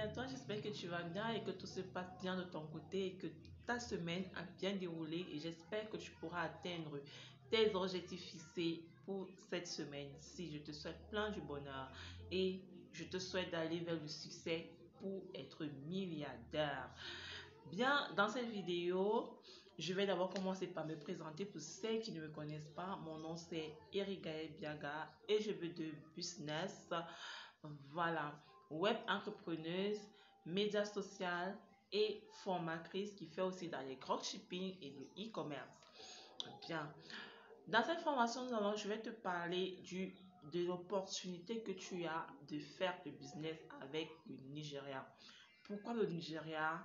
à toi, j'espère que tu vas bien et que tout se passe bien de ton côté et que ta semaine a bien déroulé et j'espère que tu pourras atteindre tes objectifs fixés pour cette semaine-ci. Je te souhaite plein de bonheur et je te souhaite d'aller vers le succès pour être milliardaire. Bien, dans cette vidéo, je vais d'abord commencer par me présenter pour celles qui ne me connaissent pas. Mon nom c'est Erigae Biaga et je veux de business. Voilà, web entrepreneuse, médias social et formatrice qui fait aussi dans les dropshipping et le e-commerce. Bien, dans cette formation, je vais te parler de l'opportunité que tu as de faire le business avec le Nigeria. Pourquoi le Nigeria?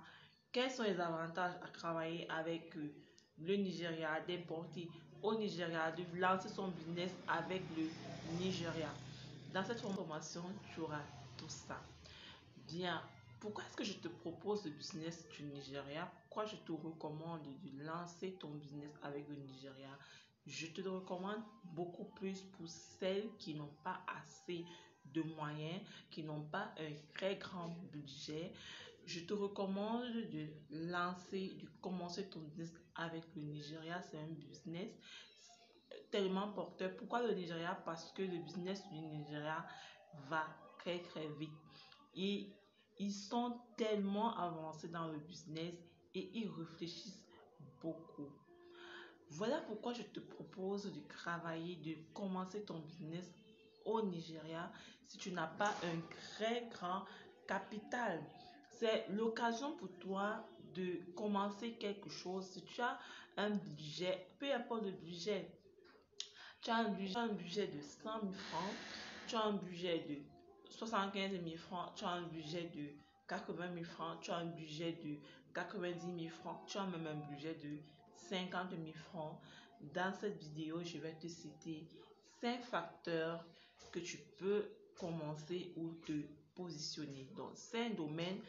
Quels sont les avantages à travailler avec le Nigeria, d'importer au Nigeria, de lancer son business avec le Nigeria? Dans cette formation, tu auras tout ça. Bien, pourquoi est-ce que je te propose le business du Nigeria? Pourquoi je te recommande de lancer ton business avec le Nigeria? Je te le recommande beaucoup plus pour celles qui n'ont pas assez de moyens, qui n'ont pas un très grand budget. Je te recommande de commencer ton business avec le Nigeria. C'est un business tellement porteur. Pourquoi le Nigeria? Parce que le business du Nigeria va très très vite. Et ils sont tellement avancés dans le business et ils réfléchissent beaucoup. Voilà pourquoi je te propose de travailler, de commencer ton business au Nigeria si tu n'as pas un très grand capital. C'est l'occasion pour toi de commencer quelque chose. Si tu as un budget, peu importe le budget, tu as un budget de 100 000 francs, tu as un budget de 75 000 francs, tu as un budget de 80 000 francs, tu as un budget de 90 000 francs, tu as même un budget de 50 000 francs. Dans cette vidéo, je vais te citer 5 facteurs que tu peux commencer ou te positionner. Donc, 5 domaines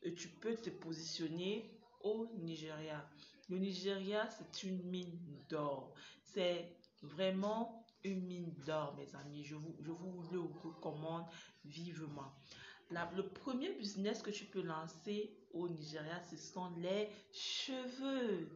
où tu peux te positionner au Nigeria. Le Nigeria, c'est une mine d'or. C'est vraiment une mine d'or, mes amis. Je vous le recommande vivement. Le premier business que tu peux lancer au Nigeria, ce sont les cheveux.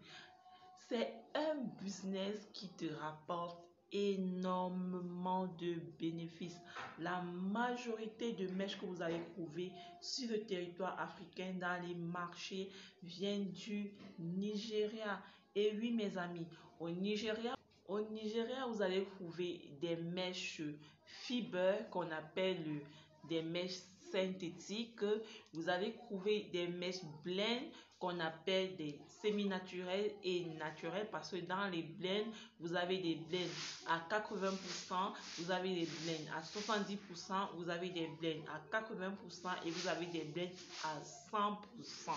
C'est un business qui te rapporte énormément de bénéfices. La majorité de mèches que vous allez trouver sur le territoire africain dans les marchés viennent du Nigeria. Et oui, mes amis, au Nigeria, vous allez trouver des mèches fiber qu'on appelle des mèches synthétiques. Vous allez trouver des mèches blend qu'on appelle des semi-naturels et naturels parce que dans les blends, vous avez des blends à 80%, vous avez des blends à 70%, vous avez des blends à 80% et vous avez des blends à 100%.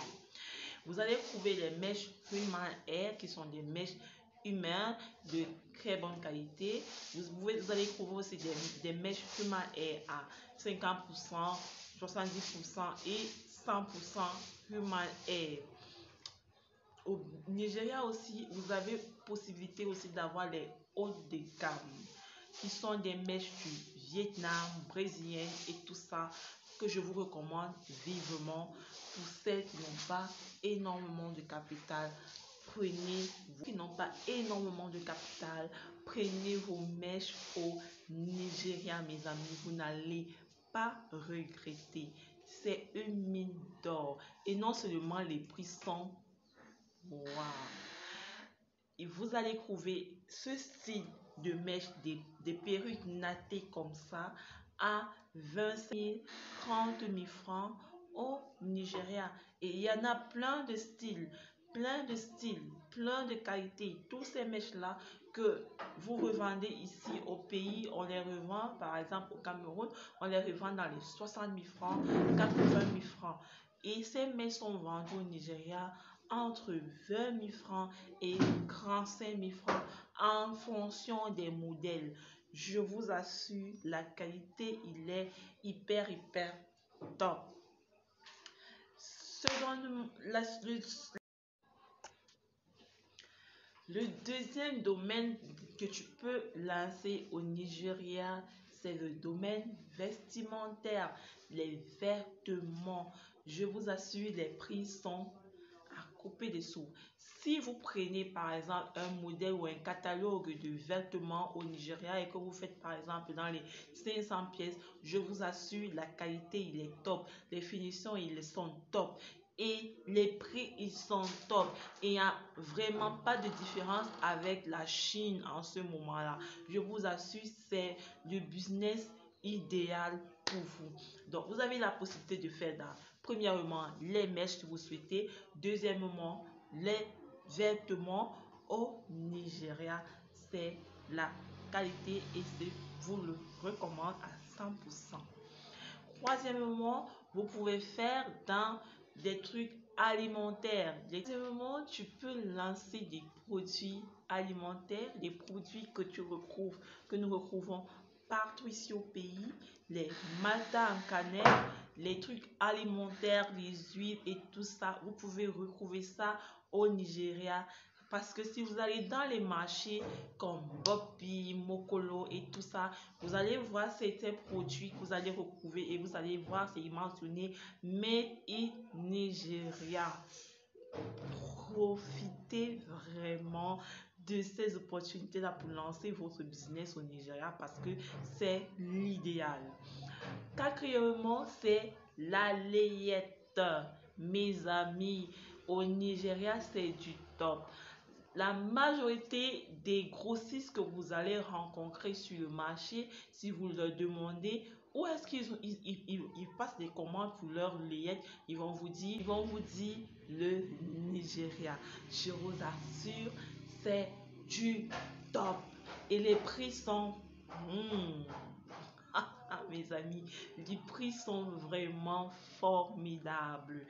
Vous allez trouver les mèches human hair qui sont des mèches humaines de très bonne qualité. Vous allez trouver aussi des mèches human hair à 50%, 70% et 100% human hair. Au Nigeria aussi, vous avez possibilité aussi d'avoir les hautes de gamme qui sont des mèches du Vietnam, brésiliennes et tout ça que je vous recommande vivement pour celles qui n'ont pas énormément de capital. Prenez vos mèches au Nigeria, mes amis, vous n'allez pas regretter. C'est une mine d'or et non seulement les prix sont wow. Et vous allez trouver ce style de mèche, des perruques nattées comme ça à 25 000, 30 000 francs au Nigeria. Et il y en a plein de styles, plein de qualités. Tous ces mèches-là que vous revendez ici au pays, on les revend par exemple au Cameroun, on les revend dans les 60 000 francs, 80 000 francs. Et ces mèches sont vendues au Nigeria entre 20 000 francs et 35 000 francs en fonction des modèles. Je vous assure, la qualité, il est hyper top. Le deuxième domaine que tu peux lancer au Nigeria, c'est le domaine vestimentaire, les vêtements. Je vous assure, les prix sont à couper des sous. Si vous prenez par exemple un modèle ou un catalogue de vêtements au Nigeria et que vous faites par exemple dans les 500 pièces, je vous assure, la qualité il est top, les finitions ils sont top et les prix ils sont top et il n'y a vraiment pas de différence avec la Chine en ce moment-là. Je vous assure, c'est le business idéal pour vous. Donc vous avez la possibilité de faire dans, premièrement, les mèches que vous souhaitez. Deuxièmement, les vêtements au Nigeria. C'est la qualité et c'est vous le recommande à 100%. Troisièmement, vous pouvez faire dans des trucs alimentaires. Deuxièmement, tu peux lancer des produits alimentaires, des produits que que nous retrouvons partout ici au pays, les maltas en cannelle, les trucs alimentaires, les huiles et tout ça. Vous pouvez retrouver ça au Nigeria. Parce que si vous allez dans les marchés comme Bobby, Mokolo et tout ça, vous allez voir certains produits que vous allez retrouver et vous allez voir, c'est mentionné Made in Nigeria. Profitez vraiment de ces opportunités-là pour lancer votre business au Nigeria parce que c'est l'idéal. Quatrièmement, c'est la layette. Mes amis, au Nigeria, c'est du top. La majorité des grossistes que vous allez rencontrer sur le marché, si vous leur demandez où est-ce qu'ils passent des commandes pour leur layette, ils vont vous dire le Nigeria. Je vous assure, c'est du top. Et les prix sont... mes amis, les prix sont vraiment formidables.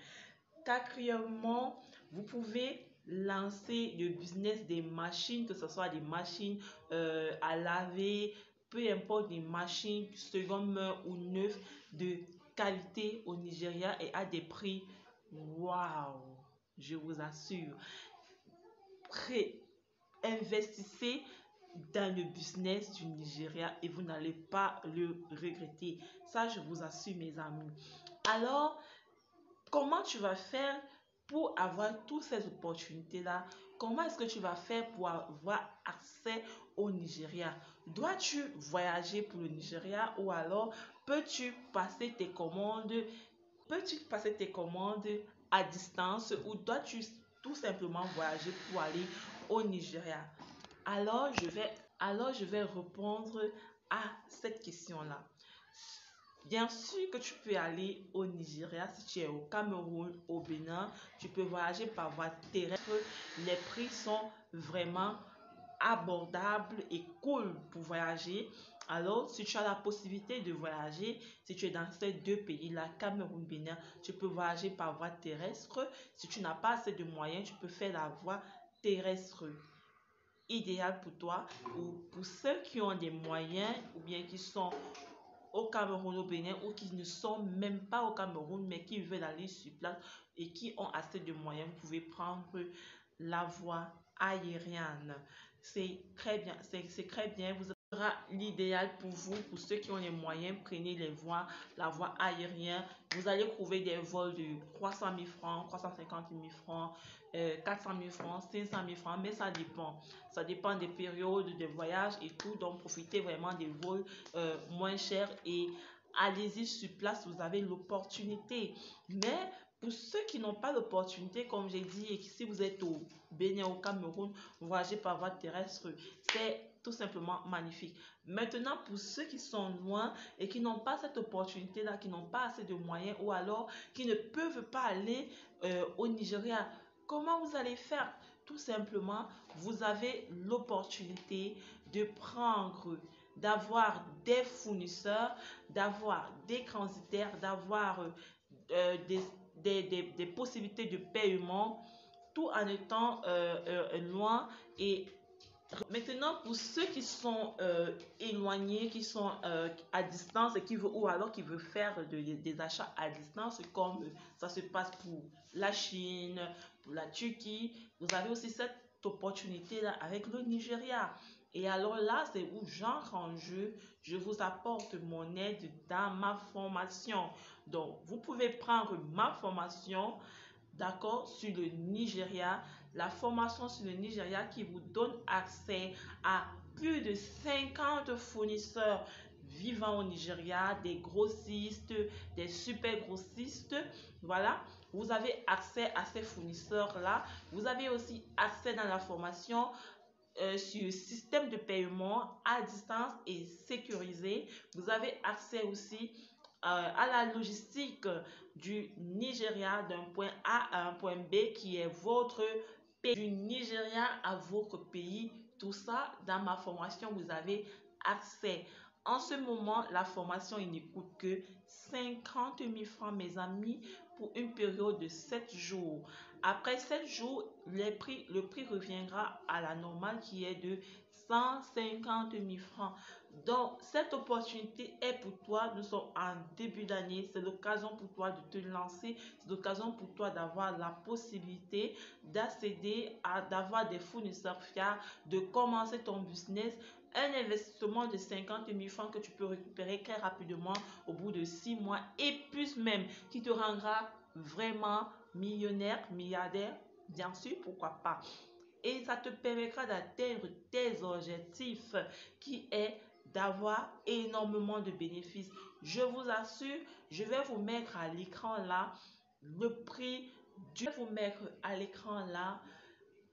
Quatrièmement, vous pouvez lancer le business des machines, que ce soit des machines à laver, peu importe, des machines seconde main ou neuves de qualité au Nigeria et à des prix waouh, je vous assure. Investissez dans le business du Nigeria et vous n'allez pas le regretter. Ça, je vous assure, mes amis. Alors, comment tu vas faire pour avoir toutes ces opportunités-là? Comment est-ce que tu vas faire pour avoir accès au Nigeria? Dois-tu voyager pour le Nigeria ou alors peux-tu passer tes commandes à distance ou dois-tu tout simplement voyager pour aller au Nigeria? Alors je vais répondre à cette question-là. Bien sûr que tu peux aller au Nigeria si tu es au Cameroun, au Bénin. Tu peux voyager par voie terrestre. Les prix sont vraiment abordables et cool pour voyager. Alors, si tu as la possibilité de voyager, si tu es dans ces deux pays-là, Cameroun, Bénin, tu peux voyager par voie terrestre. Si tu n'as pas assez de moyens, tu peux faire la voie terrestre idéale pour toi ou pour ceux qui ont des moyens ou bien qui sont au Cameroun, au Bénin ou qui ne sont même pas au Cameroun mais qui veulent aller sur place et qui ont assez de moyens, vous pouvez prendre la voie aérienne. C'est très bien, c'est très bien. Vous sera l'idéal pour vous, pour ceux qui ont les moyens, prenez la voie aérienne. Vous allez trouver des vols de 300 000 francs, 350 000 francs, 400 000 francs, 500 000 francs, mais ça dépend. Ça dépend des périodes de voyage et tout, donc profitez vraiment des vols moins chers et allez-y sur place, vous avez l'opportunité. Mais pour ceux qui n'ont pas l'opportunité, comme j'ai dit, et si vous êtes au Bénin, au Cameroun, voyager par voie terrestre, c'est tout simplement magnifique. Maintenant, pour ceux qui sont loin et qui n'ont pas cette opportunité-là, qui n'ont pas assez de moyens ou alors qui ne peuvent pas aller au Nigeria, comment vous allez faire? Tout simplement, vous avez l'opportunité de prendre, d'avoir des fournisseurs, d'avoir des transitaires, d'avoir des possibilités de paiement, tout en étant loin. Et maintenant, pour ceux qui sont éloignés, qui sont à distance et qui veulent, ou alors qui veulent faire des achats à distance, comme ça se passe pour la Chine, pour la Turquie, vous avez aussi cette opportunité-là avec le Nigeria. Et alors là, c'est où j'entre en jeu, je vous apporte mon aide dans ma formation. Donc, vous pouvez prendre ma formation, d'accord, sur le Nigeria, la formation sur le Nigeria qui vous donne accès à plus de 50 fournisseurs vivant au Nigeria, des grossistes, des super grossistes. Voilà, vous avez accès à ces fournisseurs-là. Vous avez aussi accès dans la formation sur le système système de paiement à distance et sécurisé. Vous avez accès aussi à la logistique du Nigeria d'un point A à un point B qui est votre pays, du Nigeria à votre pays. Tout ça, dans ma formation, vous avez accès. En ce moment, la formation, il ne coûte que 50 000 francs, mes amis, pour une période de 7 jours. Après 7 jours, le prix reviendra à la normale qui est de 150 000 francs. Donc, cette opportunité est pour toi. Nous sommes en début d'année. C'est l'occasion pour toi de te lancer. C'est l'occasion pour toi d'avoir la possibilité d'accéder d'avoir des fournisseurs fiables, de commencer ton business. Un investissement de 50 000 francs que tu peux récupérer très rapidement au bout de 6 mois et plus même, qui te rendra vraiment millionnaire, milliardaire, bien sûr, pourquoi pas. Et ça te permettra d'atteindre tes objectifs qui est d'avoir énormément de bénéfices. Je vous assure, je vais vous mettre à l'écran là le prix. Je vais vous mettre à l'écran là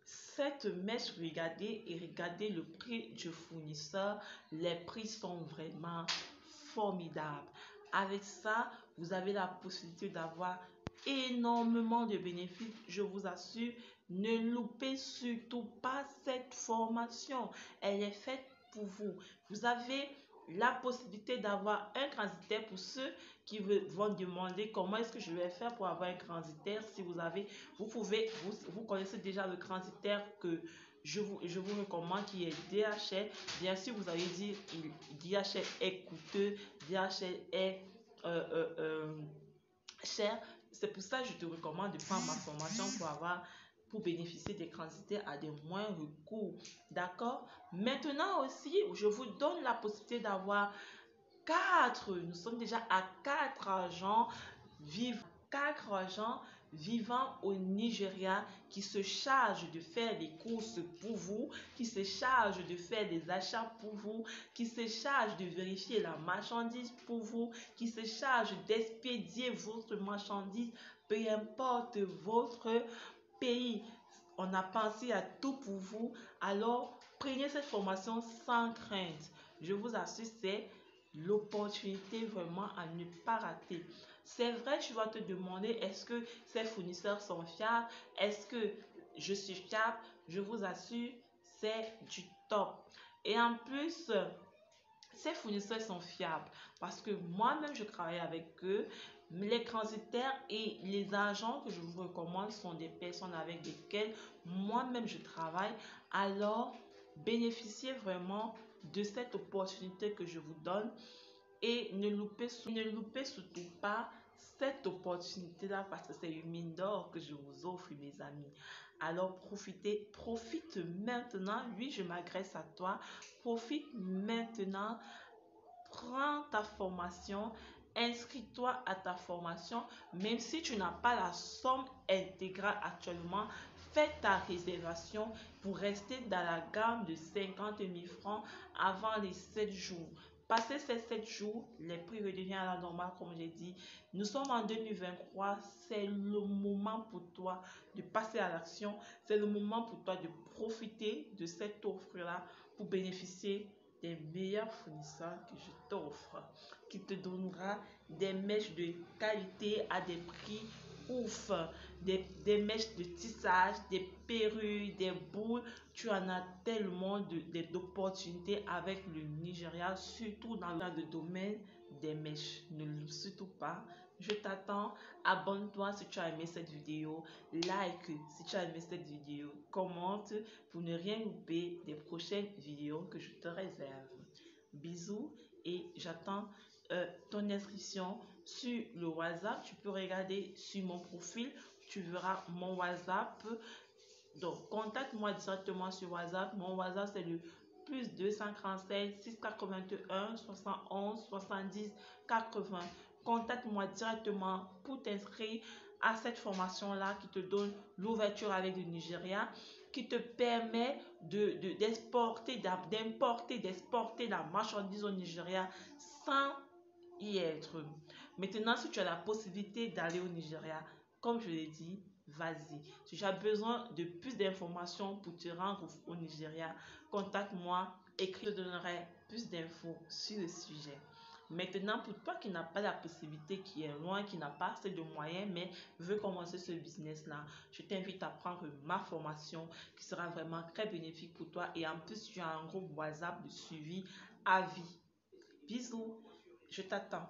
cette mèche, regardez et regardez le prix du fournisseur. Les prix sont vraiment formidables. Avec ça, vous avez la possibilité d'avoir énormément de bénéfices. Je vous assure, ne loupez surtout pas cette formation. Elle est faite pour vous. Vous avez la possibilité d'avoir un transitaire pour ceux qui vont demander comment est-ce que je vais faire pour avoir un transitaire. Si vous avez, vous connaissez déjà le transitaire que je vous recommande qui est DHL. Bien sûr, vous allez dire DHL est coûteux, DHL est cher. C'est pour ça que je te recommande de prendre ma formation pour bénéficier des transitaires à des moindres coûts. D'accord? Maintenant aussi, je vous donne la possibilité d'avoir nous sommes déjà à 4 agents vivant au Nigeria qui se chargent de faire les courses pour vous, qui se chargent de faire des achats pour vous, qui se chargent de vérifier la marchandise pour vous, qui se chargent d'expédier votre marchandise, peu importe votre pays. On a pensé à tout pour vous. Alors, prenez cette formation sans crainte. Je vous assure, c'est l'opportunité vraiment à ne pas rater. C'est vrai, tu vas te demander, est-ce que ces fournisseurs sont fiables? Est-ce que je suis fiable? Je vous assure, c'est du top. Et en plus, ces fournisseurs sont fiables parce que moi-même, je travaille avec eux. Les transitaires et les agents que je vous recommande sont des personnes avec lesquelles moi-même je travaille. Alors, bénéficiez vraiment de cette opportunité que je vous donne et ne loupez surtout pas cette opportunité-là parce que c'est une mine d'or que je vous offre, mes amis. Alors profite maintenant. Oui, je m'adresse à toi. Profite maintenant. Prends ta formation. Inscris-toi à ta formation. Même si tu n'as pas la somme intégrale actuellement, fais ta réservation pour rester dans la gamme de 50 000 francs avant les 7 jours. Passé ces 7 jours, les prix redeviennent à la normale, comme j'ai dit. Nous sommes en 2023. C'est le moment pour toi de passer à l'action. C'est le moment pour toi de profiter de cette offre-là pour bénéficier des meilleurs fournisseurs que je t'offre, qui te donnera des mèches de qualité à des prix ouf, des mèches de tissage, des perruques, des boules. Tu en as tellement d'opportunités avec le Nigeria, surtout dans le domaine des mèches. Ne le surtout pas. Je t'attends. Abonne-toi si tu as aimé cette vidéo. Like si tu as aimé cette vidéo. Commente pour ne rien louper des prochaines vidéos que je te réserve. Bisous et j'attends ton inscription sur le WhatsApp. Tu peux regarder sur mon profil. Tu verras mon WhatsApp. Donc, contacte-moi directement sur WhatsApp. Mon WhatsApp, c'est le plus 247 681 71 70 80. Contacte-moi directement pour t'inscrire à cette formation-là qui te donne l'ouverture avec le Nigeria, qui te permet d'exporter la marchandise au Nigeria sans y être. Maintenant, si tu as la possibilité d'aller au Nigeria, comme je l'ai dit, vas-y. Si tu as besoin de plus d'informations pour te rendre au Nigeria, contacte-moi et je te donnerai plus d'infos sur le sujet. Maintenant, pour toi qui n'as pas la possibilité, qui est loin, qui n'a pas assez de moyens, mais veut commencer ce business-là, je t'invite à prendre ma formation qui sera vraiment très bénéfique pour toi. Et en plus, tu as un groupe WhatsApp de suivi à vie. Bisous, je t'attends.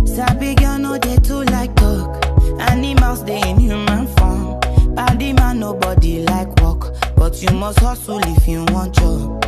Sabi girl no dey too like talk. Animals dey in human form. Body man nobody like work, but you must hustle if you want job.